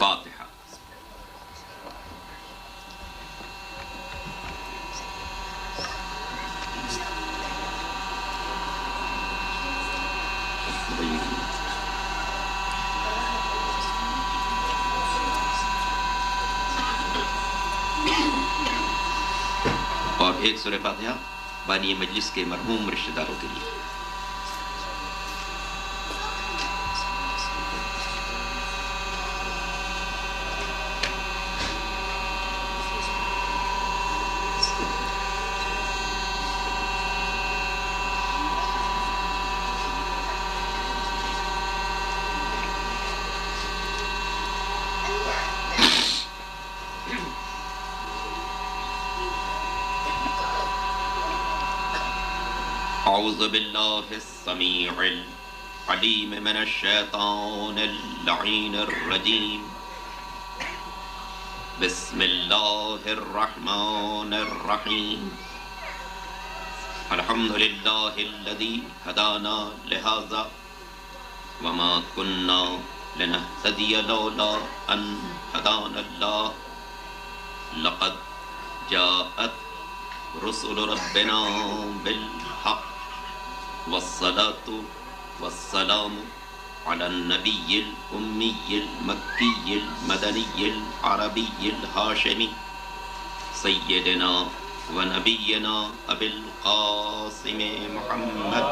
فاتحہ۔ اور ایک سورہ فاتحہ بانی مجلس کے مرحوم رشتہ داروں کے لیے۔ اعوذ باللہ السمیع العلیم من الشیطان اللعین الرجیم، بسم اللہ الرحمن الرحیم، الحمدللہ الذی ہدانا لہذا وما کننا لنہتدی لولا ان ہدانا اللہ، لقد جاءت رسل ربنا بالحق والصلاة والسلام على النبي الأمي المكي المدني العربي الهاشمي سيدنا ونبينا أبي القاسم محمد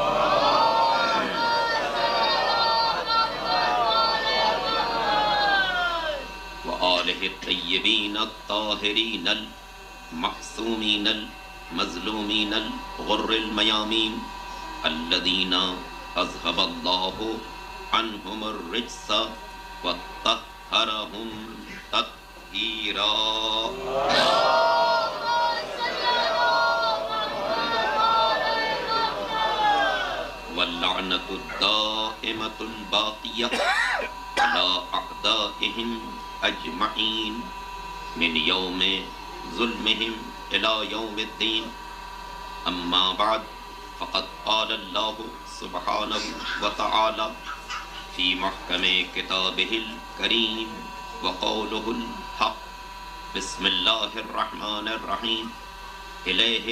وآله الطيبين الطاهرين المعصومين المظلومين الغر الميامين الذين أذهب الله عنهم الرجس وطهرهم تطهيرا۔ واللعنة الدائمة الباقية على أعدائهم أجمعين من يوم ظلمهم إلى يوم الدين، أما بعد، فقد قال اللہ سبحانہ وتعالی فی محکم کتابہ الکریم وقولہ الحق، بسم اللہ الرحمن الرحیم، الیہ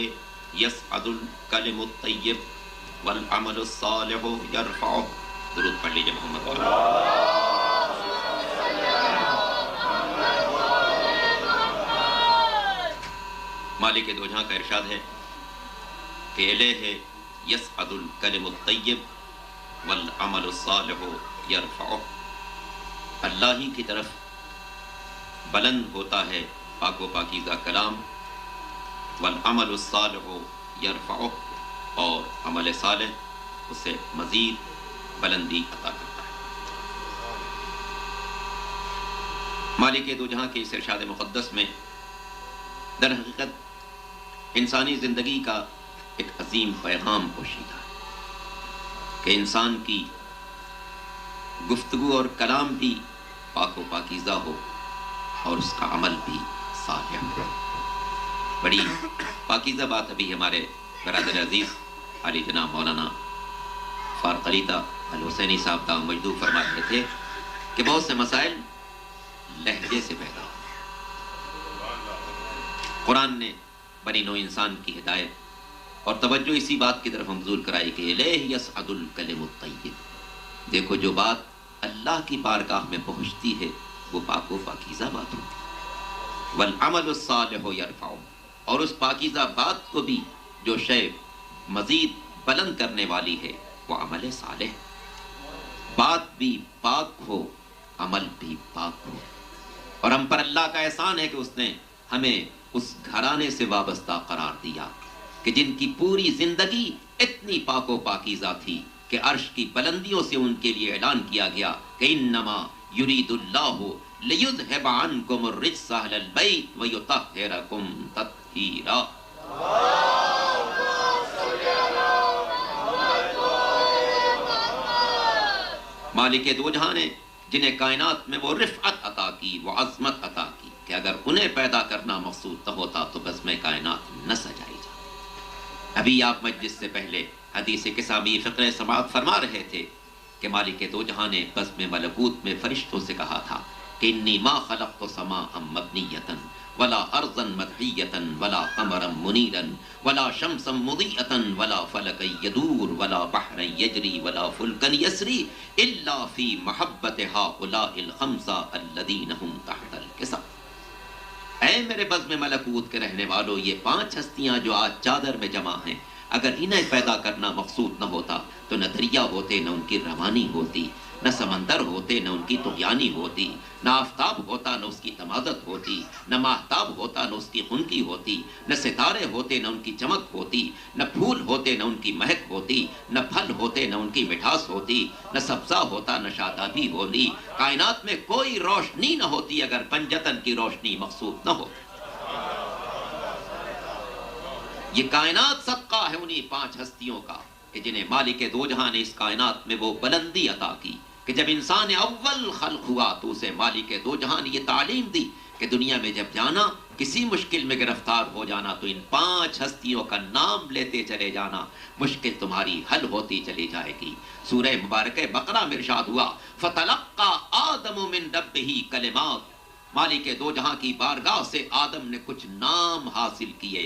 یصعد الکلم الطیب والعمل الصالح یرفعہ۔ درود پڑھ لیجئے محمد والا۔ مالک دو جہاں کا ارشاد ہے کہ الیہ یصعد الکلم الطیب والعمل الصالح یرفعہ، اللہ ہی کی طرف بلند ہوتا ہے پاک و پاکیزہ کلام، والعمل الصالح یرفعہ، اور عمل صالح اسے مزید بلندی عطا کرتا ہے۔ مالک دو جہاں کے اس ارشاد مقدس میں در حقیقت انسانی زندگی کا ایک عظیم پیغام پوشیدہ ہے کہ انسان کی گفتگو اور کلام بھی پاک و پاکیزہ ہو اور اس کا عمل بھی صالح ہو۔ بڑی پاکیزہ بات ابھی ہمارے برادر عزیز علی جناب مولانا فاروق علی الحسینی صاحب دام مجدو فرما رہے تھے کہ بہت سے مسائل لہجے سے پیدا ہو۔ قرآن نے بنی نوع انسان کی ہدایت اور توجہ اسی بات کی طرف مبذول کرائی کہ الیہ یصعد الکلم الطیب، دیکھو جو بات اللہ کی بارگاہ میں پہنچتی ہے وہ پاک و پاکیزہ بات ہوتی ہے، والعمل الصالح یرفعہ، اور اس پاکیزہ بات کو بھی جو شے مزید بلند کرنے والی ہے وہ عمل صالح، بات بھی پاک ہو عمل بھی پاک ہو۔ اور ہم پر اللہ کا احسان ہے کہ اس نے ہمیں اس گھرانے سے وابستہ قرار دیا کہ جن کی پوری زندگی اتنی پاک و پاکیزہ تھی کہ عرش کی بلندیوں سے ان کے لیے اعلان کیا گیا کہ انما یرید اللہ لیذھب عنکم الرجس اہل البیت ویطہرکم تطہیرا۔ مالک دو جہاں نے جنہیں کائنات میں وہ رفعت عطا کی، وہ عظمت عطا کی کہ اگر انہیں پیدا کرنا مقصود نہ ہوتا تو بس میں کائنات نہ سجائی جاتی۔ ابھی آپ مجلس سے پہلے حدیث کسامی فقہ سماعت فرما رہے تھے کہ مالک دو جہاں نے بزم ملکوت میں فرشتوں سے کہا تھا کہ انی ما خلقت سماء مبنیۃ ولا ارضا مدحیۃ ولا قمرا منیرا ولا شمسا مضیئۃ ولا فلکا یدور ولا بحرا یجری ولا فلکا یسری الا فی محبت ہؤلاء الخمسہ الذین هم تحت الکسوۃ۔ اے میرے بزم ملکوت کے رہنے والوں، یہ 5 ہستیاں جو آج چادر میں جمع ہیں، اگر انہیں پیدا کرنا مقصود نہ ہوتا تو نہ دریا ہوتے، نہ ان کی روانی ہوتی، نہ سمندر ہوتے، نہ ان کی طغیانی ہوتی، نہ آفتاب ہوتا، نہ اس کی تمازت ہوتی، نہ ماہتاب ہوتا، نہ اس کی خنکی ہوتی، نہ ستارے ہوتے، نہ ان کی چمک ہوتی، نہ پھول ہوتے، نہ ان کی مہک ہوتی، نہ پھل ہوتے، نہ ان کی مٹھاس ہوتی، نہ سبزہ ہوتا، نہ شادابی ہوتی، کائنات میں کوئی روشنی نہ ہوتی اگر پنجتن کی روشنی مقصود نہ ہو۔ یہ کائنات صدقہ ہے انہی 5 ہستیوں کا کہ جنہیں مالک دو جہاں نے اس کائنات میں وہ بلندی عطا کی کہ جب انسان اول خلق ہوا تو اسے مالک دو جہاں نے یہ تعلیم دی کہ دنیا میں جب جانا، کسی مشکل میں گرفتار ہو جانا تو ان 5 ہستیوں کا نام لیتے چلے جانا، مشکل تمہاری حل ہوتی چلی جائے گی۔ سورہ مبارکہ بقرہ میں ارشاد ہوا فَتَلَقَّى آدَمُ مِن رَبِّهِ كَلِمَاتٍ، مالک دو جہاں کی بارگاہ سے آدم نے کچھ نام حاصل کیے،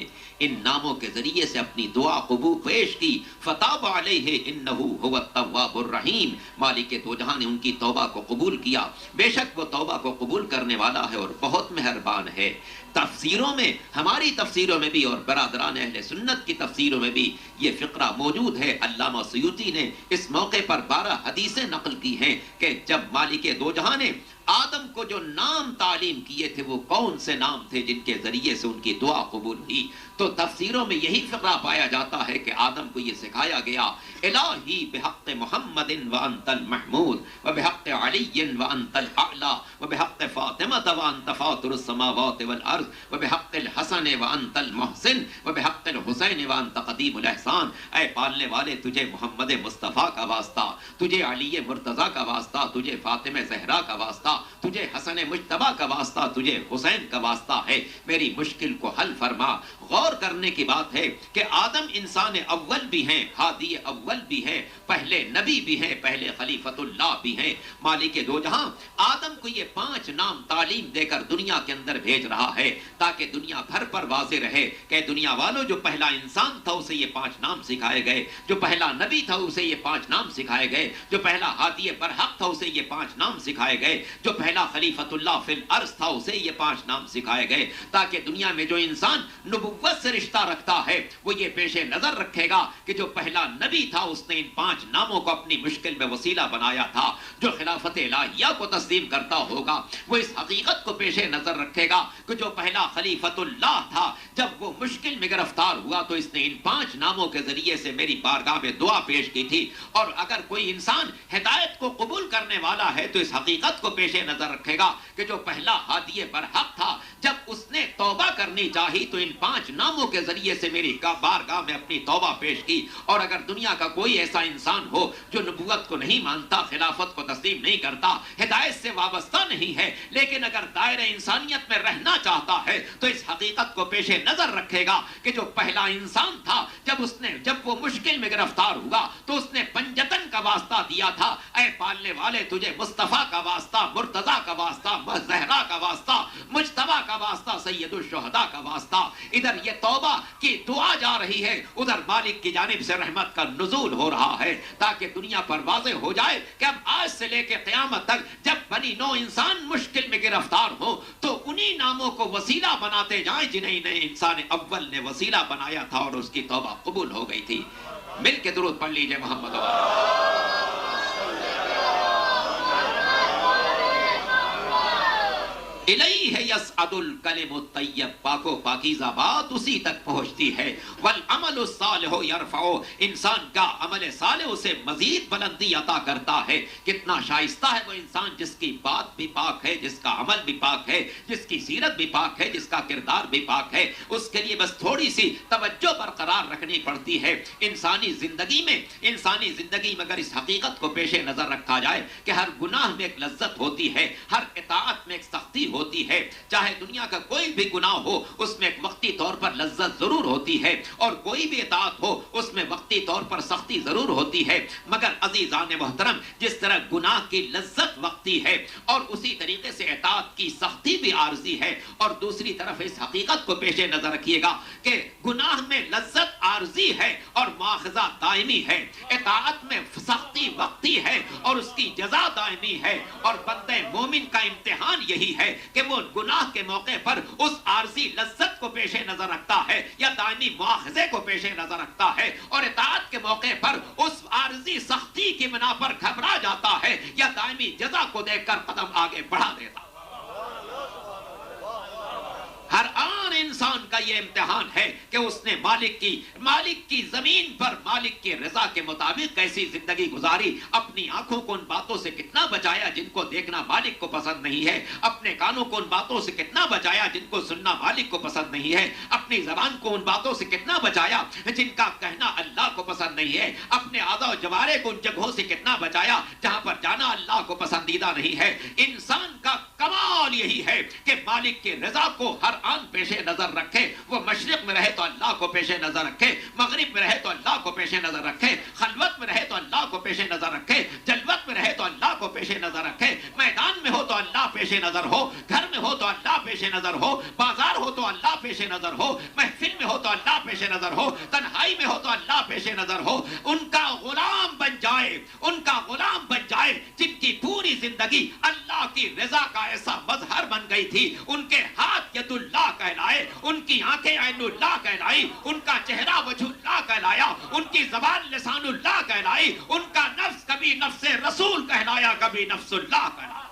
ان ناموں کے ذریعے سے اپنی دعا قبول پیش کی۔ فتاب علیہ انہ هو التواب الرحیم، مالک دو جہاں نے ان کی توبہ کو قبول کیا، بے شک وہ توبہ کو قبول کرنے والا ہے اور بہت مہربان ہے۔ تفسیروں میں، ہماری تفسیروں میں بھی اور برادران اہل سنت کی تفسیروں میں بھی یہ فقرہ موجود ہے۔ علامہ سیوطی نے اس موقع پر 12 حدیثیں نقل کی ہیں کہ جب مالک دو جہاں نے آدم کو جو نام تعلیم کیے تھے وہ کون سے نام تھے جن کے ذریعے سے ان کی دعا قبول ہوئی، تو تفسیروں میں یہی فقرہ پایا جاتا ہے کہ آدم کو یہ سکھایا گیا الہی بحق محمد وانت المحمود وبحق علی وانت الاعلی وبحق فاطمہ وانت فاطر السماوات والارض وبحق الحسن وانت المحسن وبحق الحسین وانت قدیم الاحسان۔ اے پالنے والے، تجھے محمد مصطفیٰ کا واسطہ، تجھے علی مرتضیٰ کا واسطہ، تجھے فاطمہ زہرا کا واسطہ، تجھے حسن مجتبیٰ کا واسطہ، تجھے حسین کا واسطہ ہے، میری مشکل کو حل فرما۔ غور کرنے کی بات ہے کہ آدم انسان اول بھی ہیں، ہادی اول بھی ہیں، پہلے نبی بھی ہیں، پہلے خلیفۃ اللہ بھی ہیں۔ مالک دو جہاں آدم کو یہ 5 نام تعلیم دے کر دنیا کے اندر بھیج رہا ہے تاکہ دنیا بھر پر واضح رہے کہ دنیا والوں، جو پہلا انسان تھا اسے یہ 5 نام سکھائے گئے، جو پہلا نبی تھا اسے یہ 5 نام سکھائے گئے، جو پہلا ہادی برحق تھا اسے یہ 5 نام سکھائے گئے، جو پہلا خلیفۃ اللہ فی الارض تھا اسے یہ 5 نام سکھائے گئے، تاکہ دنیا میں جو انسان نبوت سے رشتہ رکھتا ہے وہ یہ پیش نظر رکھے گا کہ جو پہلا نبی تھا اس نے ان 5 ناموں کو اپنی مشکل میں وسیلہ بنایا تھا۔ جو خلافت الہیہ کو تسلیم کرتا ہوگا وہ اس حقیقت کو پیش نظر رکھے گا کہ جو پہلا خلیفۃ اللہ تھا جب وہ مشکل میں گرفتار ہوا تو اس نے ان 5 ناموں کے ذریعے سے میری بارگاہ میں دعا پیش کی تھی۔ اور اگر کوئی انسان ہدایت کو قبول کرنے والا ہے تو اس حقیقت کو پیش نظر رکھے گا کہ جو پہلا ہادی برحق تھا جب اس نے توبہ کرنی چاہی تو ان 5 ناموں کے ذریعے سے میری بارگاہ میں اپنی توبہ پیش کی۔ اور اگر دنیا کا کوئی ایسا انسان ہو جو نبوت کو نہیں مانتا، خلافت کو تسلیم نہیں کرتا، ہدایت سے وابستہ نہیں ہے، لیکن اگر دائرہ انسانیت میں رہنا چاہتا ہے تو اس حقیقت کو پیش نظر رکھے گا کہ جو پہلا انسان تھا جب وہ مشکل میں گرفتار ہوا تو اس نے پنجتن کا واسطہ دیا تھا، اے پالنے والے تجھے مصطفیٰ کا واسطہ، مرتضیٰ کا واسطہ، زہرا کا واسطہ، مجتبیٰ کا واسطہ، سید الشہداء کا واسطہ۔ ادھر یہ توبہ کی دعا جا رہی ہے، ادھر مالک کی جانب سے رحمت کا نزول ہو رہا ہے، تاکہ دنیا پر واضح ہو جائے کہ اب آج سے لے کے قیامت تک جب بنی نو انسان مشکل میں گرفتار ہو تو انہی ناموں کو وسیلہ بناتے جائیں جنہیں نئے انسان اول نے وسیلہ بنایا تھا اور اس کی توبہ قبول ہو گئی تھی۔ مل کے درود پڑھ لیجئے محمد الیہ یصعد الکلم الطیب، پاک و پاکیزہ بات اسی تک پہنچتی ہے، والعمل الصالح یرفع، انسان کا عمل صالح اسے مزید بلندی عطا کرتا ہے۔ کتنا شائستہ ہے وہ انسان جس کی بات بھی پاک ہے، جس کا عمل بھی پاک ہے، جس کی سیرت بھی پاک ہے، جس کا کردار بھی پاک ہے۔ اس کے لیے بس تھوڑی سی توجہ برقرار رکھنی پڑتی ہے۔ انسانی زندگی میں اگر اس حقیقت کو پیش نظر رکھا جائے کہ ہر گناہ میں ایک لذت ہوتی ہے، ہر اطاعت میں ایک سختی ہوتی ہے. چاہے دنیا کا کوئی بھی گناہ ہو اس میں ایک وقتی طور پر لذت ضرور ہوتی ہے, اور کوئی بھی اطاعت ہو اس میں وقتی طور پر سختی ضرور ہوتی ہے. مگر عزیزان محترم, جس طرح گناہ کی لذت وقتی ہے اور اسی طریقے سے اطاعت کی سختی بھی عارضی ہے, اور دوسری طرف اس حقیقت کو پیش نظر رکھیے گا کہ گناہ میں لذت عارضی ہے اور مواخذہ دائمی ہے, اطاعت میں سختی وقتی ہے اور اس کی جزا دائمی ہے. اور بندے مومن کا امتحان یہی ہے کہ وہ گناہ کے موقع پر اس عارضی لذت کو پیش نظر رکھتا ہے یا دائمی مواخذے کو پیش نظر رکھتا ہے, اور اطاعت کے موقع پر اس عارضی سختی کی بنا پر گھبرا جاتا ہے یا دائمی جزا کو دیکھ کر قدم آگے بڑھا دیتا. ہر آن انسان کا یہ امتحان ہے کہ اس نے مالک کی زمین پر مالک کی رضا کے مطابق کیسی زندگی گزاری, اپنی آنکھوں کو ان باتوں سے کتنا بچایا جن کو دیکھنا مالک کو پسند نہیں ہے, اپنے کانوں کو ان باتوں سے کتنا بچایا جن کو سننا مالک کو پسند نہیں ہے, اپنی زبان کو ان باتوں سے کتنا بچایا جن کا کہنا اللہ کو پسند نہیں ہے, اپنے اعضاء و جوارح کو ان جگہوں سے کتنا بچایا جہاں پر جانا اللہ کو پسندیدہ نہیں ہے. انسان کا کمال یہی ہے کہ مالک کی رضا کو ہر آن پیش نظر رکھے. وہ مشرق میں رہے تو اللہ کو پیش نظر رکھے, مغرب میں رہے تو اللہ کو پیش نظر رکھے, خلوت میں رہے تو اللہ کو پیش نظر رکھے, جلوت میں رہے تو اللہ کو پیش نظر رکھے, میدان میں ہو تو اللہ پیش نظر ہو, گھر میں ہو تو اللہ پیش نظر ہو, بازار ہو تو اللہ پیش نظر ہو, محفل میں ہو تو اللہ پیش نظر ہو, تنہائی میں ہو تو اللہ پیش نظر ہو. ان کا غلام بن جائے, ان کا غلام بن جائے جن کی پوری زندگی اللہ کی رضا کا ایسا مظہر بن گئی تھی. ان کے ہاتھ ید اللہ کہلائے, ان کی آنکھیں عین اللہ کہلائی, ان کا چہرہ وجہ اللہ کہلایا, ان کی زبان لسان اللہ کہلائی, ان کا نفس کبھی نفس رسول کہلایا, کبھی نفس اللہ کہلایا.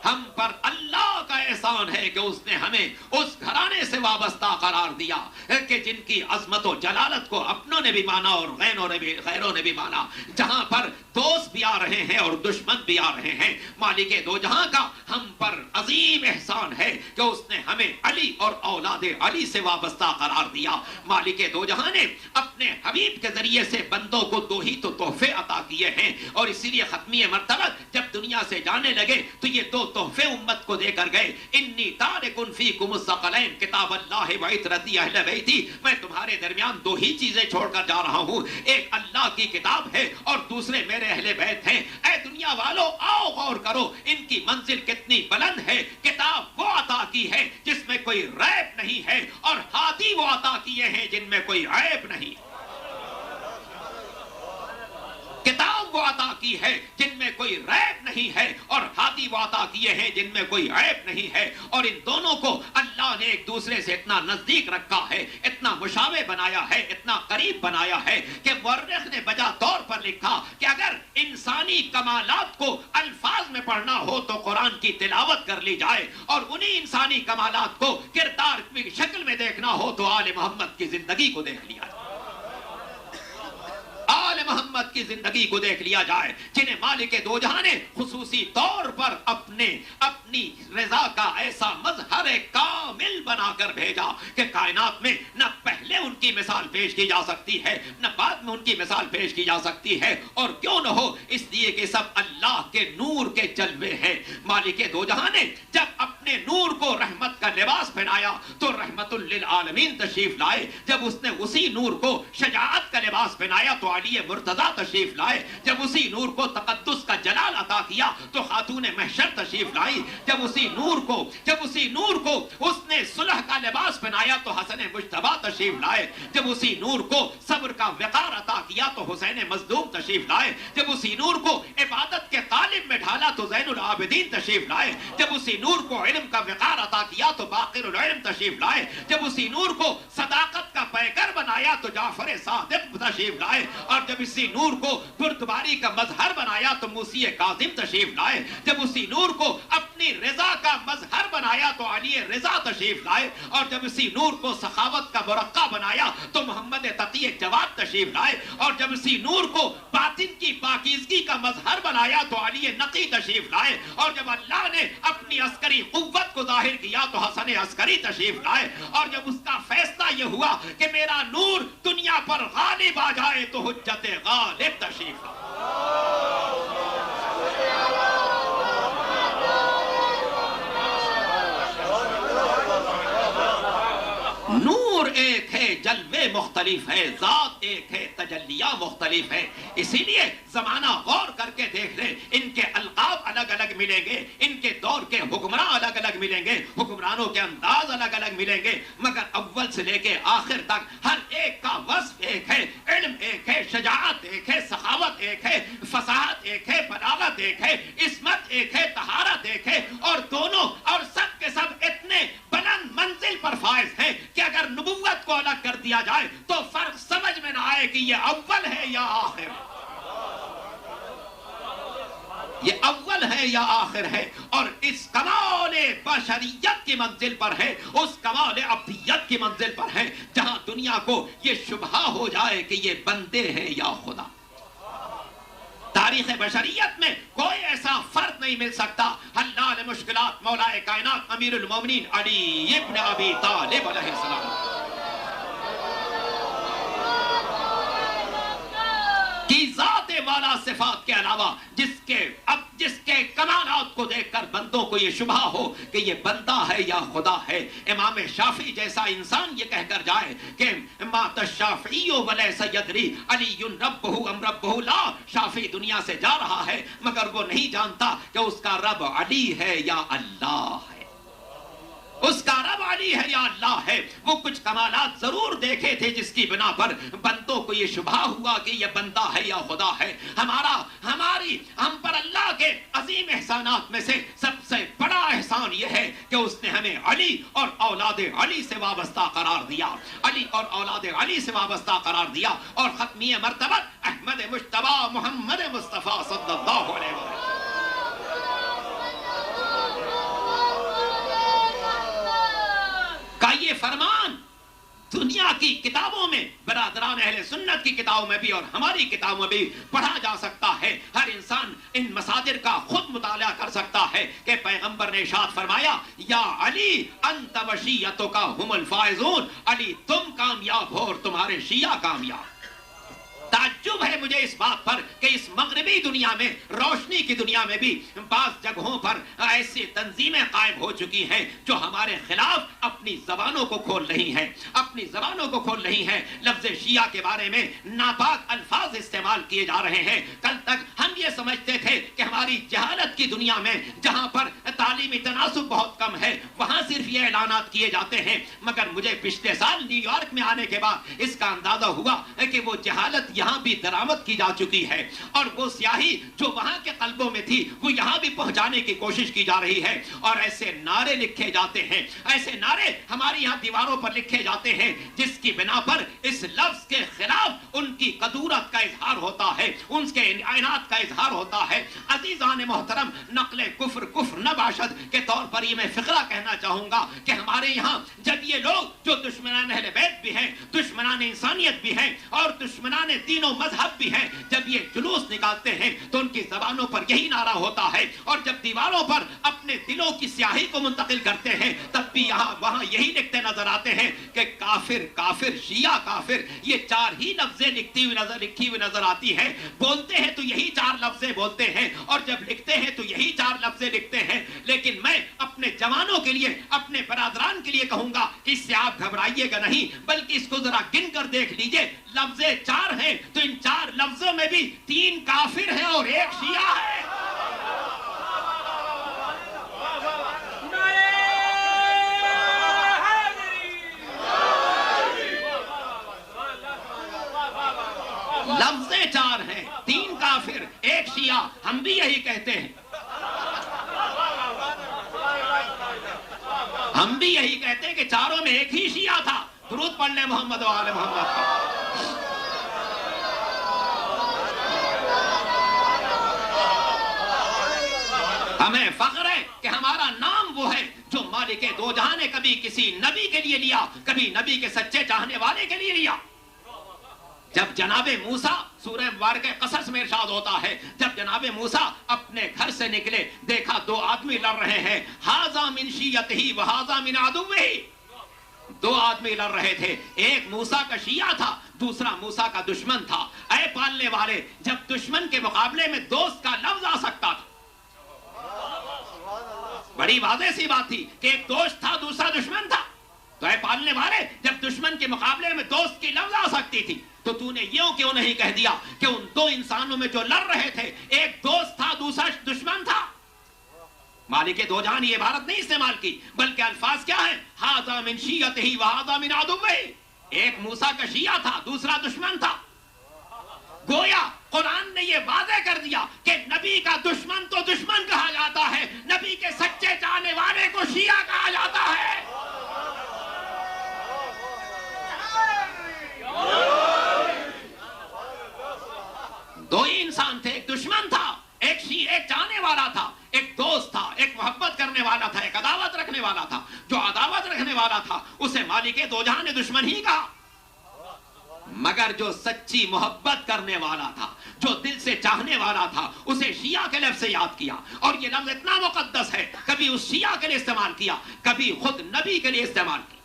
ہم پر اللہ کا احسان ہے کہ اس نے ہمیں اس گھرانے سے وابستہ قرار دیا کہ جن کی عظمت و جلالت کو اپنوں نے بھی مانا اور غیروں نے بھی مانا, جہاں پر دوست بھی آ رہے ہیں اور دشمن بھی آ رہے ہیں. مالک دو جہاں کا ہم پر عظیم احسان ہے کہ اس نے ہمیں علی اور اولاد علی سے وابستہ قرار دیا. مالک دو جہاں نے اپنے حبیب کے ذریعے سے بندوں کو دو ہی تو تحفے عطا کیے ہیں, اور اسی لیے ختمی مرتبہ جب دنیا سے جانے لگے تو یہ دو تحفے امت کو دے کر گئے. انی تارکن فیکم الثقلین کتاب اللہ و عترتی اہل بیتی, میں تمہارے درمیان دو ہی چیزیں چھوڑ کر جا رہا ہوں, ایک اللہ کی کتاب ہے اور دوسرے میرے اہل بیت ہیں. اے دنیا والو آؤ غور کرو ان کی منزل کتنی بلند ہے. کتاب وہ عطا کی ہے جس میں کوئی ریب نہیں ہے, اور ہادی وہ عطا کیے ہیں جن میں کوئی عیب نہیں. کتاب وہ عطا کی ہے جن میں کوئی ریب نہیں ہے, اور ہادی وہ عطا کیے ہیں جن میں کوئی عیب نہیں ہے. اور ان دونوں کو اللہ نے ایک دوسرے سے اتنا نزدیک رکھا ہے, اتنا مشابہ بنایا ہے, اتنا قریب بنایا ہے کہ مورخ نے بجا طور پر لکھا کہ اگر انسانی کمالات کو الفاظ میں پڑھنا ہو تو قرآن کی تلاوت کر لی جائے, اور انہی انسانی کمالات کو کردار کی شکل میں دیکھنا ہو تو آل محمد کی زندگی کو دیکھ لیا جائے, آل محمد کی زندگی کو دیکھ لیا جائے, جنہیں مالک دو جہاں نے خصوصی طور پر اپنی رضا کا ایسا مظہر کامل بنا کر بھیجا کہ کائنات میں نہ پہلے ان کی مثال پیش کی جا سکتی ہے نہ بعد میں ان کی مثال پیش کی جا سکتی ہے. اور کیوں نہ ہو, اس لیے کہ سب اللہ کے نور کے جلوے ہیں. مالک دو جہاں نے جب اپنے نور کو رحمت کا لباس پہنایا تو رحمت للعالمین تشریف لائے, جب اس نے اسی نور کو شجاعت کا لباس پہنایا تو علی مرتضیٰ تشریف لائے, جب اسی نور کو تقدس کا جلال عطا کیا تو خاتون محشر تشریف لائی, جب اسی نور کو اس نے صلح کا لباس پہنایا تو حسن مجتبیٰ تشریف لائے, جب اسی نور کو صبر کا وقار عطا کیا تو حسین مظلوم تشریف لائے, جب اسی نور کو عبادت کے قالب میں ڈھالا تو زین العابدین تشریف لائے, جب اسی نور کو علم کا وقار عطا کیا تو باقر العلم تشریف لائے, جب اسی نور کو صداقت کا پیکر بنایا تو جعفر صادق تشریف لائے, اور جب اسی نور کو بردباری کا مظہر بنایا تو موسی کاظم تشریف لائے, جب اسی نور کو اپنی رضا کا مظہر بنایا تو علی رضا تشریف لائے, اور جب اسی نور کو سخاوت کا مرقع بنایا تو محمد تقی جواد تشریف لائے, اور جب اسی نور کو باطن کی پاکیزگی کا مظہر بنایا تو علی نقی تشریف لائے, اور جب اللہ نے اپنی عسکری قوت کو ظاہر کیا تو حسن عسکری تشریف لائے, اور جب اس کا فیصلہ یہ ہوا کہ میرا نور دنیا پر غالب آ جائے تو حجت غالب تشریف لائے. ذاتیں مختلف ہیں، ذات ایک ہے، تجلیہ مختلف ہے. اسی لیے زمانہ غور کر کے دیکھ لیں، ان کے القاب الگ الگ ملیں گے، ان کے دور کے حکمراں الگ الگ ملیں گے، حکمرانوں کے انداز الگ الگ ملیں گے، مگر اول سے لے کے آخر تک ہر ایک کا وصف ایک ہے. علم ایک ہے، شجاعت ایک ہے، سخاوت ایک ہے، فصاحت ایک ہے، بلاغت ایک ہے، عصمت ایک ہے، طہارت ایک ہے، اور دونوں اور سب کے سب اتنے بلند منزل پر فائز ہیں کہ اگر نبوت کو الگ کر دیا جائے تو فرق سمجھ میں نہ آئے کہ یہ اول ہے یا آخر ہے، یہ اول ہے یا آخر ہے. اور اس کمال بشریت کی منزل پر ہے، اس کمال ابدیت کی منزل پر ہے جہاں دنیا کو یہ شبہ ہو جائے کہ یہ بندے ہیں یا خدا. تاریخ بشریت میں کوئی ایسا فرد نہیں مل سکتا. حلال مشکلات مولا کائنات امیر المومنین علی ابن ابی طالب علیہ السلام کی ذات والا صفات کے علاوہ جس کے کمالات کو دیکھ کر بندوں کو یہ شبہ ہو کہ یہ بندہ ہے یا خدا ہے. امام شافعی جیسا انسان یہ کہہ کر جائے کہ مات الشافعی ولیس یدری علی ربہ ام ربہ لا، شافعی دنیا سے جا رہا ہے مگر وہ نہیں جانتا کہ اس کا رب علی ہے یا اللہ ہے، اس کا رب علی ہے یا اللہ ہے. وہ کچھ کمالات ضرور دیکھے تھے جس کی بنا پر بندوں کو یہ شبہ ہوا کہ یہ بندہ ہے یا خدا ہے. ہم پر اللہ کے عظیم احسانات میں سے سب سے بڑا احسان یہ ہے کہ اس نے ہمیں علی اور اولاد علی سے وابستہ قرار دیا، علی اور اولاد علی سے وابستہ قرار دیا، اور ختمی مرتبت احمد مجتبی محمد مصطفیٰ صلی اللہ علیہ وسلم کا یہ فرمان دنیا کی کتابوں میں، برادران اہل سنت کی کتابوں میں بھی اور ہماری کتابوں میں بھی پڑھا جا سکتا ہے. ہر انسان ان مصادر کا خود مطالعہ کر سکتا ہے کہ پیغمبر نے ارشاد فرمایا یا علی انت و شیعتک هم الفائزون، علی تم کامیاب ہو اور تمہارے شیعہ کامیاب. تعجب ہے مجھے اس بات پر کہ اس مغربی دنیا میں، روشنی کی دنیا میں بھی بعض جگہوں پر ایسی تنظیمیں قائم ہو چکی ہیں جو ہمارے خلاف اپنی زبانوں کو کھول رہی ہیں، اپنی زبانوں کو کھول رہی ہیں. لفظ شیعہ کے بارے میں ناپاک الفاظ استعمال کیے جا رہے ہیں. کل تک ہم یہ سمجھتے تھے کہ ہماری جہالت کی دنیا میں جہاں پر تعلیمی تناسب بہت کم ہے وہاں صرف یہ اعلانات کیے جاتے ہیں، مگر مجھے پچھلے سال نیو یارک میں آنے کے بعد اس کا اندازہ ہوا کہ وہ جہالت یہاں بھی درآمد کی جا چکی ہے، اور وہ سیاہی جو وہاں کے قلبوں میں تھی وہ یہاں بھی پہنچانے کی کوشش کی جا رہی ہے. اور ایسے نعرے لکھے جاتے ہیں، ایسے نعرے ہماری یہاں دیواروں پر لکھے جاتے ہیں جس کی بنا پر اس لفظ کے خلاف ان کی قدورت کا اظہار ہوتا ہے، ان کے اعنات کا اظہار ہوتا ہے. عزیزان محترم، نقل کفر کفر نہ باشد کے طور پر یہ میں فقرہ کہنا چاہوں گا کہ ہمارے یہاں جب یہ لوگ جو دشمنان اہل بیت بھی ہیں، دشمنان انسانیت بھی ہیں اور دشمنان دین و مذہب بھی ہیں، جب یہ جلوس نکالتے ہیں تو ان کی زبانوں پر یہی نعرہ ہوتا ہے، اور جب دیواروں پر اپنے دلوں کی سیاہی کو منتقل کرتے ہیں تب بھی یہاں وہاں یہی لکھتے نظر آتے ہیں کہ کافر کافر شیعہ کافر. یہ چار ہی لفظیں لکھی ہوئی نظر آتی ہیں. بولتے ہیں تو یہی چار لفظیں بولتے ہیں اور جب لکھتے ہیں تو یہی چار لفظیں لکھتے ہیں. لیکن میں اپنے جوانوں کے لیے، اپنے برادران کے لیے کہوں گا کہ اس سے آپ گھبرائیے گا نہیں، بلکہ اس کو ذرا گن کر دیکھ لیجئے. لفظیں چار ہیں تو ان چار لفظوں میں بھی 3 کافر ہیں اور 1 شیعہ ہے. لفظیں 4 ہیں، 3 کافر 1 شیعہ. ہم بھی یہی کہتے ہیں، ہم بھی یہی کہتے ہیں کہ چاروں میں 1 ہی شیعہ تھا. درود پڑھ لیں محمد و آل محمد. ہمیں فخر ہے کہ ہمارا نام وہ ہے جو مالک دو جہاں نے کبھی کسی نبی کے لیے لیا، کبھی نبی کے سچے چاہنے والے کے لیے لیا. جب جناب موسیٰ، سورہ مبارکہ قصص میں ارشاد ہوتا ہے، جب جناب موسیٰ اپنے گھر سے نکلے دیکھا 2 آدمی لڑ رہے ہیں، ھذا من شیعتہ وھذا من عدوہ. 2 آدمی لڑ رہے تھے، ایک موسیٰ کا شیعہ تھا، دوسرا موسیٰ کا دشمن تھا. اے پالنے والے، جب دشمن کے مقابلے میں دوست کا لفظ آ سکتا تھا، بڑی واضح سی بات تھی کہ ایک دوست تھا دوسرا دشمن تھا. تو اے پالنے والے، جب دشمن کے مقابلے میں دوست کی لفظ آ سکتی تھی تو تو نے یوں کیوں نہیں کہہ دیا کہ ان دو انسانوں میں جو لڑ رہے تھے، ایک دوست تھا دوسرا دشمن تھا؟ مالک دو جہان یہ عبارت نہیں استعمال کی، بلکہ الفاظ کیا ہیں؟ ھذا من شیعتہ وھذا من عدوہ، ایک موسیٰ کا شیعہ تھا دوسرا دشمن تھا۔ گویا قرآن نے یہ واضح کر دیا کہ نبی کا دشمن تو دشمن کہا جاتا ہے، نبی کے سچے چاہنے والے کو شیعہ کہا جاتا ہے۔ دو ہی انسان تھے، ایک دشمن تھا، ایک چاہنے والا تھا، ایک دوست تھا، ایک محبت کرنے والا تھا، ایک عداوت رکھنے والا تھا۔ جو عداوت رکھنے والا تھا اسے مالک دو جہان نے دشمن ہی کہا، مگر جو سچی محبت کرنے والا تھا، جو دل سے چاہنے والا تھا، اسے شیعہ کے لفظ سے یاد کیا۔ اور یہ لفظ اتنا مقدس ہے، کبھی اس شیعہ کے لیے استعمال کیا، کبھی خود نبی کے لیے استعمال کیا۔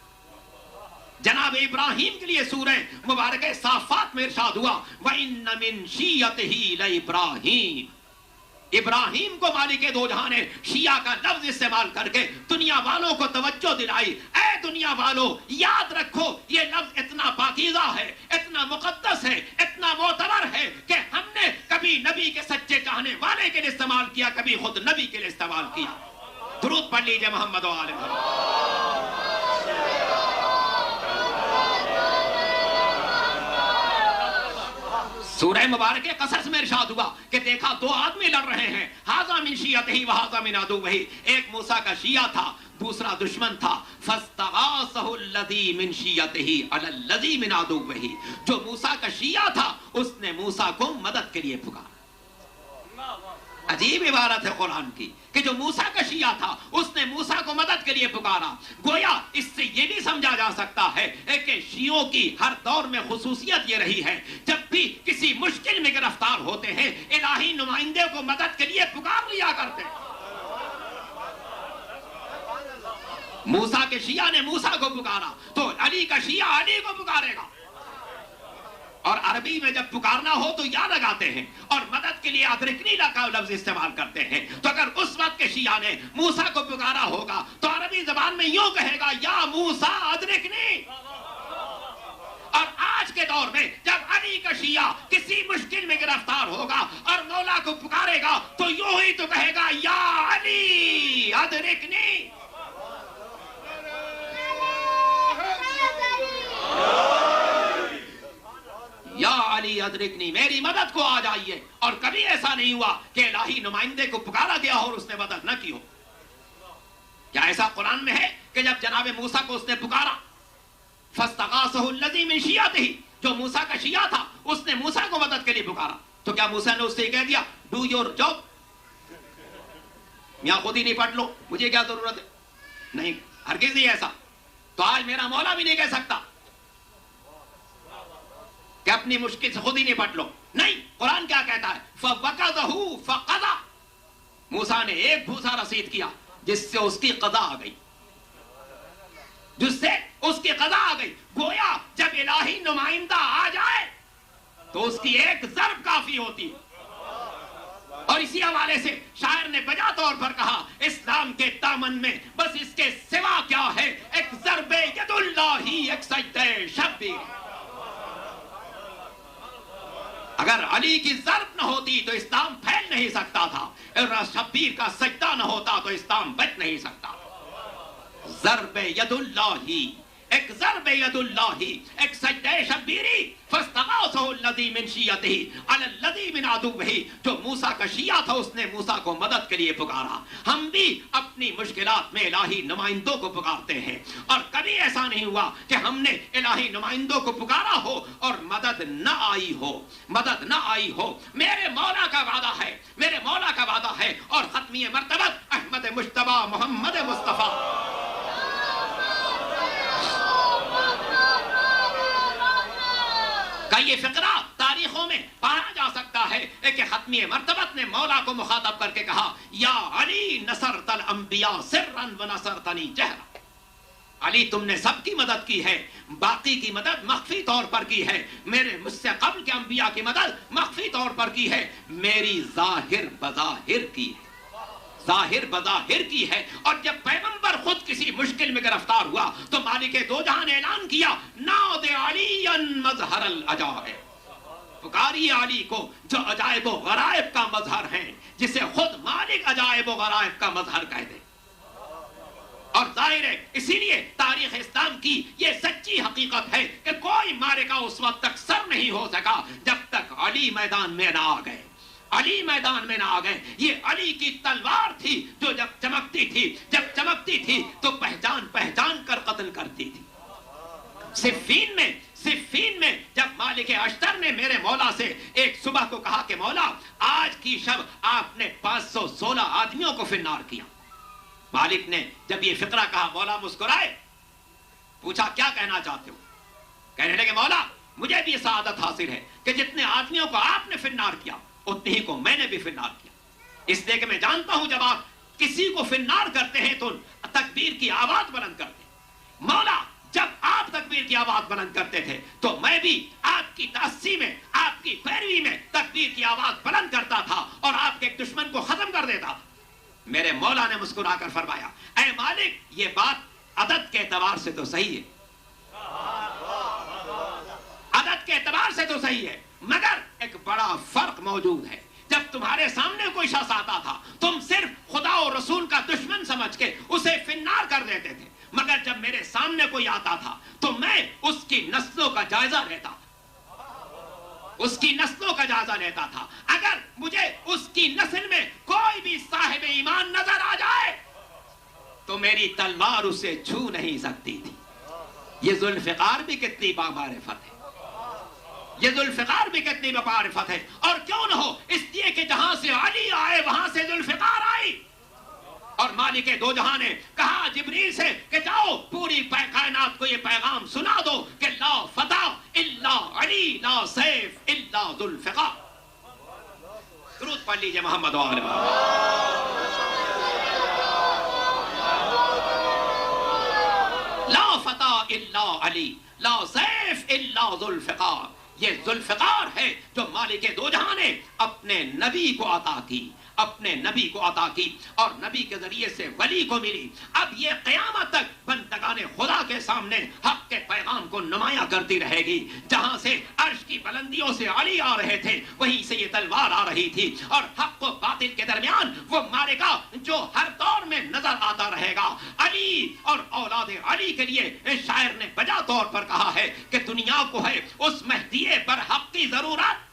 جناب ابراہیم کے لیے سورہ مبارکہ صافات میں ارشاد ہوا وَإِنَّ مِن شِيَّتِهِ لَإِبْرَاهِيمَ، ابراہیم کو مالک دو جہاں نے شیعہ کا لفظ استعمال کر کے دنیا والوں کو توجہ دلائی۔ اے دنیا والوں، یاد رکھو یہ لفظ اتنا پاکیزہ ہے، اتنا مقدس ہے، اتنا معتبر ہے کہ ہم نے کبھی نبی کے سچے چاہنے والے کے لیے استعمال کیا، کبھی خود نبی کے لیے استعمال کیا۔ درود پڑھ لیجئے محمد و آل محمد۔ سورہ مبارک قصص میں ارشاد ہوا کہ دیکھا دو آدمی لڑ رہے ہیں، ھذا من شیعتہ وھذا من عدوہ، ایک موسیٰ کا شیعہ تھا دوسرا دشمن تھا۔ فاستغاثہ الذی من شیعتہ علی الذی من عدوہ، جو موسیٰ کا شیعہ تھا اس نے موسیٰ کو مدد کے لیے پکارا۔ عجیب عبارت ہے قرآن کی کہ جو موسیٰ کا شیعہ تھا اس نے موسیٰ کو مدد کے لیے پکارا۔ گویا اس سے یہ بھی سمجھا جا سکتا ہے کہ شیعوں کی ہر دور میں خصوصیت یہ رہی ہے، جب بھی کسی مشکل میں گرفتار ہوتے ہیں الہی نمائندے کو مدد کے لیے پکار لیا کرتے ہیں۔ موسیٰ کے شیعہ نے موسیٰ کو پکارا تو علی کا شیعہ علی کو پکارے گا۔ اور عربی میں جب پکارنا ہو تو یا لگاتے ہیں، اور مدد کے لیے ادرکنی کا لفظ استعمال کرتے ہیں۔ تو اگر اس وقت کے شیعہ نے موسیٰ کو پکارا ہوگا تو عربی زبان میں یوں کہے گا یا موسیٰ ادرکنی۔ اور آج کے دور میں جب علی کا شیعہ کسی مشکل میں گرفتار ہوگا اور مولا کو پکارے گا تو یوں ہی تو کہے گا یا علی ادرکنی۔ یا علی ادرکنی، میری مدد کو آ جائیے۔ اور کبھی ایسا نہیں ہوا کہ الہی نمائندے کو پکارا گیا اور اس نے مدد نہ کی ہو۔ کیا ایسا قرآن میں ہے کہ جب جناب موسیٰ کو اس نے پکارا فاستغاثہ الذی من شیعتہ، جو موسیٰ کا شیعہ تھا اس نے موسیٰ کو مدد کے لیے پکارا، تو کیا موسیٰ نے اس سے کہہ دیا ڈو یور جاب، میاں خود ہی نہیں پڑھ لو، مجھے کیا ضرورت ہے؟ نہیں، ہرگز نہیں ایسا۔ تو آج میرا مولا بھی نہیں کہہ سکتا کہ اپنی مشکل سے خود ہی نپٹ لو۔ نہیں، قرآن کیا کہتا ہے فَوَقَضَهُ فَقَضَى، موسیٰ نے ایک بھوسا رسید کیا جس سے اس کی قضا آ گئی، جس سے اس کی قضا آ گئی۔ گویا جب الہی نمائندہ آ جائے تو اس کی ایک ضرب کافی ہوتی ہے۔ اور اسی حوالے سے شاعر نے بجا طور پر کہا اسلام کے دامن میں بس اس کے سوا کیا ہے، ایک ضرب ید اللہ، ایک سجدہ شبیر۔ اگر علی کی ضرب نہ ہوتی تو اسلام پھیل نہیں سکتا تھا، اور شبیر کا سجدہ نہ ہوتا تو اسلام بچ نہیں سکتا۔ ضرب ید اللہ، ایک ضرب ید اللہ، ایک سجدہ شبیری۔ فاستغاثہ الذی من شیعتہ علی الذی من عدوہ، جو موسیٰ کا شیعہ تھا اس نے موسیٰ کو مدد کے لیے پکارا۔ ہم بھی اپنی مشکلات میں الہی نمائندوں کو پکارتے ہیں، اور کبھی ایسا نہیں ہوا کہ ہم نے الہی نمائندوں کو پکارا ہو اور مدد نہ آئی ہو، مدد نہ آئی ہو۔ میرے مولا کا وعدہ ہے، میرے مولا کا وعدہ ہے، اور ختمی مرتبت احمد مجتبی محمد مصطفیٰ کا یہ فقرہ تاریخوں میں پڑھا جا سکتا ہے کہ ختمی مرتبت نے مولا کو مخاطب کر کے کہا یا علی نصرت الانبیاء سرا ونصرتنی جہرا، علی تم نے سب کی مدد کی ہے، باقی کی مدد مخفی طور پر کی ہے، میرے مجھ سے قبل کے انبیاء کی مدد مخفی طور پر کی ہے، میری ظاہر بظاہر کی ہے۔ ظاہر بظاہر کی ہے. اور جب پیغمبر خود کسی مشکل میں گرفتار ہوا تو مالک دو جہاں نے اعلان کیا ناد علی مظہر العجائب، پکاری علی کو جو عجائب و غرائب کا مظہر ہیں، جسے خود مالک عجائب و غرائب کا مظہر کہہ دے. اور ظاہر ہے اسی لیے تاریخ اسلام کی یہ سچی حقیقت ہے کہ کوئی معرکہ اس وقت تک سر نہیں ہو سکا جب تک علی میدان میں نہ آ گئے. علی میدان میں نہ آ گئے. یہ علی کی تلوار تھی جو جب چمکتی تھی تو پہچان کر قتل کرتی تھی. صفین میں جب مالک اشتر نے میرے مولا سے ایک صبح کو کہا کہ مولا آج کی شب آپ نے 516 آدمیوں کو فنار کیا. مالک نے جب یہ فقرہ کہا مولا مسکرائے، پوچھا کیا کہنا چاہتے ہو؟ کہنے لگے مولا مجھے بھی سعادت حاصل ہے کہ جتنے آدمیوں کو آپ نے فنار کیا اتنے ہی کو میں نے بھی فنار کیا. اس لیے کہ میں جانتا ہوں جب آپ کسی کو فنار کرتے ہیں تو تکبیر کی آواز بلند کرتے ہیں. مولا جب آپ تکبیر کی آواز بلند کرتے تھے تو میں بھی آپ کی تأسی میں، آپ کی پیروی میں تکبیر کی آواز بلند کرتا تھا اور آپ کے ایک دشمن کو ختم کر دیتا تھا. میرے مولا نے مسکرا کر فرمایا اے مالک یہ بات عدد کے اعتبار سے تو صحیح ہے، عدد کے اعتبار سے تو صحیح ہے، مگر ایک بڑا فرق موجود ہے. جب تمہارے سامنے کوئی شخص آتا تھا تم صرف خدا و رسول کا دشمن سمجھ کے اسے فنار کر دیتے تھے، مگر جب میرے سامنے کوئی آتا تھا تو میں اس کی نسلوں کا جائزہ لیتا تھا، اس کی نسلوں کا جائزہ لیتا تھا. اگر مجھے اس کی نسل میں کوئی بھی صاحب ایمان نظر آ جائے تو میری تلوار اسے چھو نہیں سکتی تھی. یہ ذوالفقار بھی کتنی بامعرفت ہے، یہ ذوالفقار بھی کتنی بامعرفت ہے. اور کیوں نہ ہو، اس لیے کہ جہاں سے علی آئے وہاں سے ذوالفقار آئی. اور مالک دو جہاں نے کہا جبریل سے کہ جاؤ پوری کائنات کو یہ پیغام سنا دو کہ لا فتح الا علی لا سیف الا ذوالفقار. درود پڑھ لیجئے محمد و آل محمد. لا فتح الا علی لا سیف الا ذوالفقار. یہ ذوالفقار ہے جو مالک دو جہاں نے اپنے نبی کو عطا کی، اپنے نبی کو عطا کی اور نبی کے ذریعے سے ولی کو ملی. اب یہ قیامت تک بندگان خدا کے سامنے حق کے پیغام کو نمایاں کرتی رہے گی. جہاں سے عرش کی بلندیوں سے علی آ رہے تھے وہیں سے یہ تلوار آ رہی تھی. اور حق و باطل کے درمیان وہ معرکہ جو ہر دور میں نظر آتا رہے گا. علی اور اولاد علی کے لیے شاعر نے بجا طور پر کہا ہے کہ دنیا کو ہے اس مہدی برحق کی ضرورت،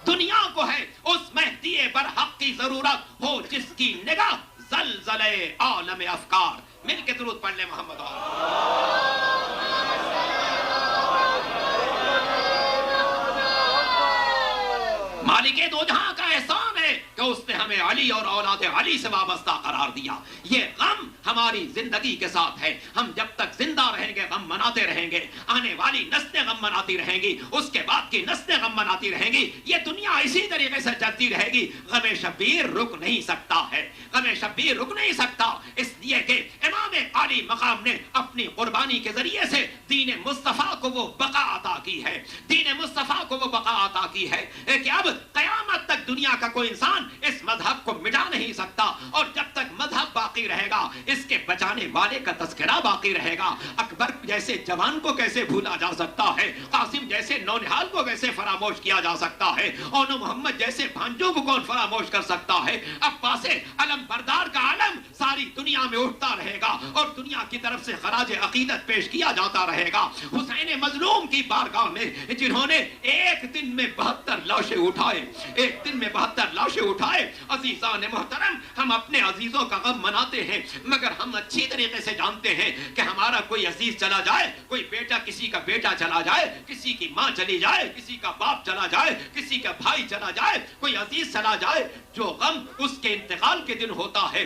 دنیا کو ہے اس مہدی برحق کی ضرورت ہو جس کی نگاہ زلزلے عالم افکار. مل کے درود پڑھ لیں محمد. مالک دو جہاں کا احسان ہے کہ اس نے ہمیں علی اور اولاد علی سے وابستہ قرار دیا. یہ غم ہماری زندگی کے ساتھ ہے. ہم جب تک زندہ رہیں گے غم مناتے رہیں گے. آنے والی نسلیں غم مناتی رہیں گی، اس کے بعد کی نسلیں غم مناتی رہیں گی. یہ دنیا اسی طریقے سے چلتی رہے گی. غم شبیر رک نہیں سکتا ہے، غم شبیر رک نہیں سکتا. اس لیے کہ امام علی مقام نے اپنی قربانی کے ذریعے سے دین مصطفیٰ کو وہ بقا عطا کی ہے، دین مصطفیٰ کو وہ بقا عطا کی ہے کہ اب قیامت تک دنیا کا کوئی انسان اس مذہب کو مٹا نہیں سکتا. اور جب تک مذہب باقی رہے گا اس کے بچانے والے کا تذکرہ باقی رہے گا. اکبر جیسے جوان کو کیسے بھولا جا سکتا ہے، قاسم جیسے نونہال کو کیسے فراموش کیا جا سکتا ہے، اونو محمد جیسے بھانجوں کو کون فراموش کر سکتا ہے. عباس علم بردار کا علم ساری دنیا میں اٹھتا رہے گا اور دنیا کی طرف سے خراج عقیدت پیش کیا جاتا رہے گا. حسین مظلوم کی بارگاہ میں جنہوں نے ایک دن میں 72 لاشیں اٹھائے، ایک دن میں 72 لاشیں اٹھائے. عزیزان محترم، ہم اپنے عزیزوں کا غم مناتے ہیں مگر ہم اچھی طریقے سے جانتے ہیں کہ ہمارا کوئی عزیز چلا جائے، کوئی بیٹا، کسی کا بیٹا چلا جائے، کسی کی ماں چلی جائے، کسی کا باپ چلا جائے، کسی کا بھائی چلا جائے، کوئی عزیز چلا جائے، جو غم اس کے انتقال کے دن ہوتا ہے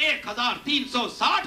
1360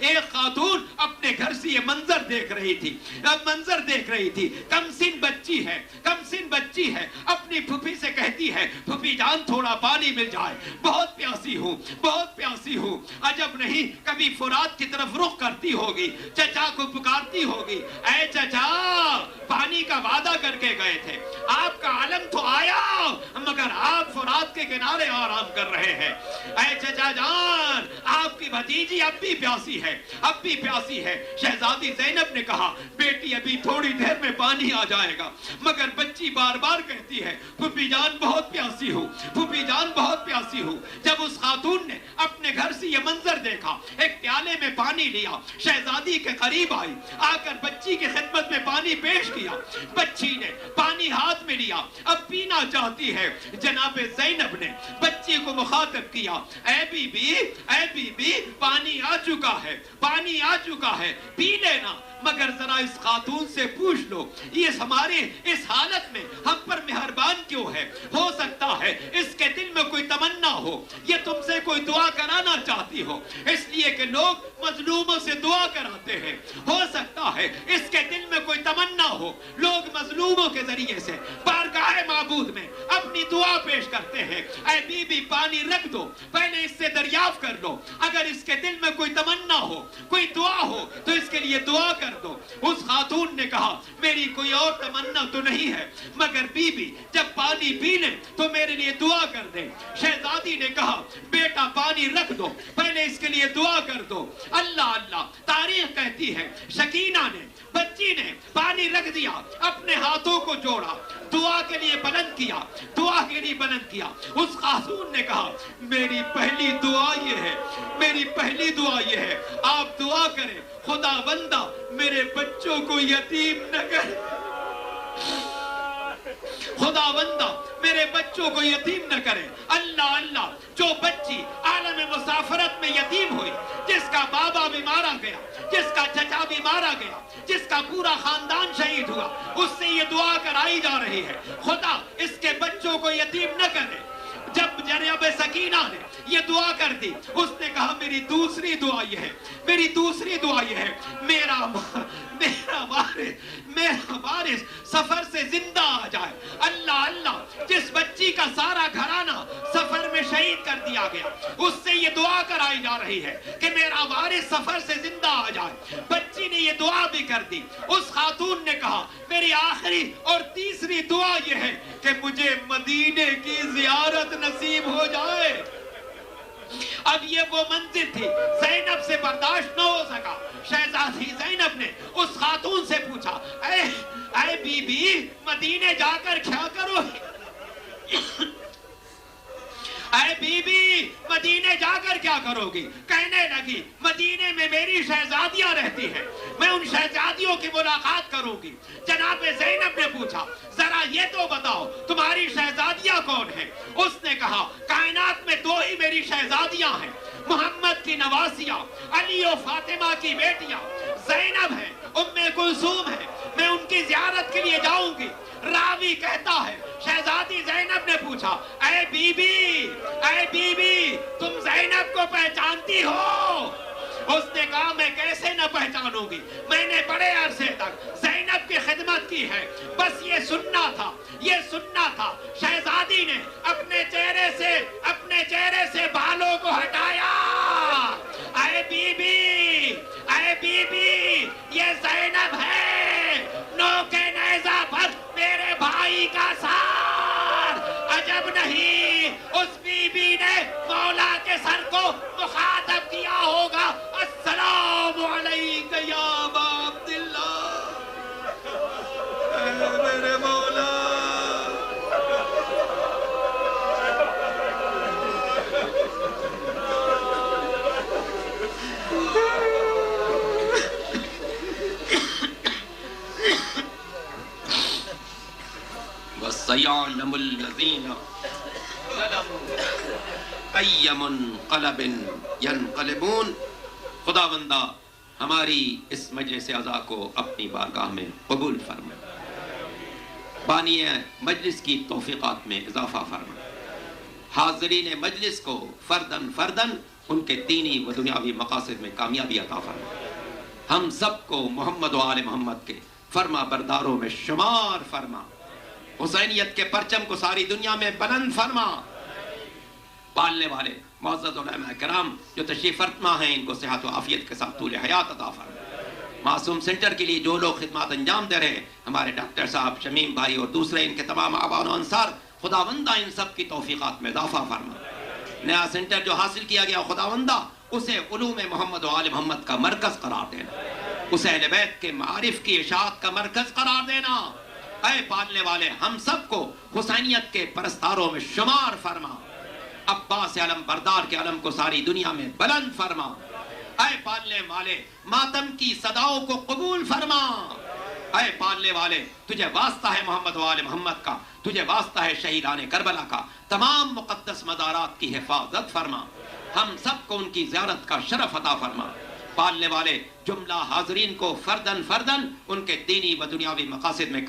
ایک خاتون اپنے گھر سے یہ منظر دیکھ رہی تھی، کم سن بچی ہے، اپنی پھوپھی سے کہتی ہے پھوپھی جان تھوڑا پانی مل جائے، بہت پیاسی ہوں۔ عجب نہیں کبھی فرات کی طرف رخ کرتی ہوگی، چچا کو پکارتی ہوگی، اے چچا پانی کا وعدہ کر کے گئے تھے، آپ کا عالم تو آیا مگر آپ فرات کے کنارے آرام کر رہے ہیں۔ اے چچا جان آپ کی بھتیجی اب بھی پیاسی ہے۔ شہزادی زینب نے کہا بیٹی ابھی تھوڑی دیر میں پانی آ جائے گا، مگر بچی بار بار کہتی ہے پھوپھی جان بہت پیاسی ہوں۔ جب اس خاتون نے اپنے گھر سے یہ منظر دیکھا، ایک پیالے میں پانی لیا، شہزادی کے قریب آئی، آ کر بچی کی خدمت میں پانی پیش کیا۔ بچی نے پانی ہاتھ میں لیا، اب پینا چاہتی ہے۔ جناب زینب نے بچی کو مخاطب کیا، اے بی بی پانی آ چکا ہے، پی لینا، مگر ذرا اس خاتون سے پوچھ لو یہ ہمارے اس حالت میں ہم پر مہربان کیوں ہے؟ ہو سکتا ہے اس کے دل میں کوئی تمنا ہو، یہ تم سے کوئی دعا کرانا چاہتی ہو، اس لیے کہ لوگ مظلوموں سے دعا کراتے ہیں۔ ہو سکتا ہے اس کے دل میں کوئی تمنا ہو، لوگ مظلوموں کے ذریعے سے بارگاہ معبود میں اپنی دعا پیش کرتے ہیں۔ اے بی بی پانی رکھ دو، پہلے اس سے دریافت کر لو، اگر اس کے دل میں کوئی تمنا ہو، کوئی دعا ہو تو اس کے لیے دعا کر دو۔ اس خاتون نے کہا میری کوئی اور تمنا تو نہیں ہے، مگر بی بی جب پانی پی لیں تو میرے لیے دعا کر دیں۔ شہزادی نے کہا بیٹا پانی رکھ دو، پہلے اس کے لیے دعا کر دو۔ اللہ تاریخ کہتی ہے شکینہ نے، بچی نے پانی رکھ دیا، اپنے ہاتھوں کو جوڑا، دعا کے لیے بلند کیا۔ اس خاتون نے کہا میری پہلی دعا یہ ہے آپ دعا کریں خدا بندہ میرے بچوں کو یتیم نہ کرے، خدا بندہ میرے بچوں کو یتیم نہ کرے۔ اللہ جو بچی عالم مسافرت میں یتیم ہوئی، جس کا بابا بھی مارا گیا، جس کا چچا بھی مارا گیا، جس کا پورا خاندان شہید ہوا، اس سے یہ دعا کرائی جا رہی ہے خدا اس کے بچوں کو یتیم نہ کرے۔ جب جناب سکینہ نے یہ دعا کر دی، اس نے کہا میری دوسری دعا یہ ہے میرا وارث سفر سے زندہ آ جائے۔ اللہ جس بچی کا سارا گھرانہ سفر میں شہید کر دیا گیا، اس سے یہ دعا کرائی جا رہی ہے کہ میرا وارث سفر سے زندہ آ جائے۔ بچی نے یہ دعا بھی کر دی۔ اس خاتون نے کہا میری آخری اور تیسری دعا یہ ہے کہ مجھے مدینے کی زیارت نصیب ہو جائے۔ اب یہ وہ منزل تھی، زینب سے برداشت نہ ہو سکا۔ شہزادی زینب نے اس خاتون سے پوچھا اے بی بی مدینے جا کر کیا کرو گی؟ اے بی بی مدینے جا کر کیا کرو گی؟ کہنے لگی مدینے میں میری شہزادیاں رہتی ہیں، میں ان شہزادیوں کی ملاقات کروں گی۔ جناب زینب نے پوچھا ذرا یہ تو بتاؤ تمہاری شہزادیاں کون ہیں؟ اس نے کہا کائنات میں دو ہی میری شہزادیاں ہیں، محمد کی نواسیاں، علی و فاطمہ کی بیٹیاں، زینب ہے، ام کلثوم ہے، میں ان کی زیارت کے لیے جاؤں گی۔ راوی کہتا ہے شہزادی زینب نے پوچھا اے بی بی تم زینب کو پہچانتی ہو؟ اس نے کہا میں کیسے نہ پہچانوں گی، میں نے بڑے عرصے تک زینب کی خدمت کی ہے، بس یہ سننا تھا۔ شہزادی نے اپنے چہرے سے بالوں کو ہٹایا۔ اے بی بی یہ زینب ہے، نوکے نیزہ پر میرے بھائی کا سار۔ عجب نہیں اس بی بی نے مولا کے سر کو مخاطب کیا ہوگا السلام علیک یا ابا عبداللہ، اے میرے مولا۔ وَسَيَعْلَمُ الَّذِينَ أَيَّ مُنْقَلَبٍ يَنْقَلِبُونَ۔ خدا بندہ ہماری اس مجلس عزا کو اپنی بارگاہ میں قبول فرمائے، بانی مجلس کی توفیقات میں اضافہ فرمائے، حاضرین مجلس کو فردن ان کے دینی و دنیاوی مقاصد میں کامیابی عطا فرما. ہم سب کو محمد و آل محمد کے فرما برداروں میں شمار فرما. حسینیت کے پرچم کو ساری دنیا میں بلند فرما. پالنے والے معزز علماء کرام جو تشریف فرما ہیں ان کو صحت و عافیت کے ساتھ طول حیات عطا فرما. معصوم سینٹر کے لیے جو لوگ خدمات انجام دے رہے ہیں، ہمارے ڈاکٹر صاحب، شمیم بھائی اور دوسرے ان کے تمام آبان و انصار، خداوندہ ان سب کی توفیقات میں اضافہ فرما. نیا سینٹر جو حاصل کیا گیا خداوندہ اسے علوم محمد و آل محمد کا مرکز قرار دینا، اسے اہل بیت کے معارف کی اشاعت کا مرکز قرار دینا. اے پالنے والے ہم سب کو حسینیت کے پرستاروں میں شمار فرما. عباس علم بردار کے علم کو ساری دنیا میں بلند فرما. اے پالنے والے ماتم کی صداؤں کو قبول فرما. اے پالنے والے تجھے واسطہ ہے محمد و آل محمد کا، تجھے واسطہ ہے شہیدان کربلا کا، تمام مقدس مزارات کی حفاظت فرما. ہم سب کو ان کی زیارت کا شرف عطا فرما. پالنے والے جملہ حاضرین کو فردن فردن ان کے دینی و دنیاوی مقاصد میں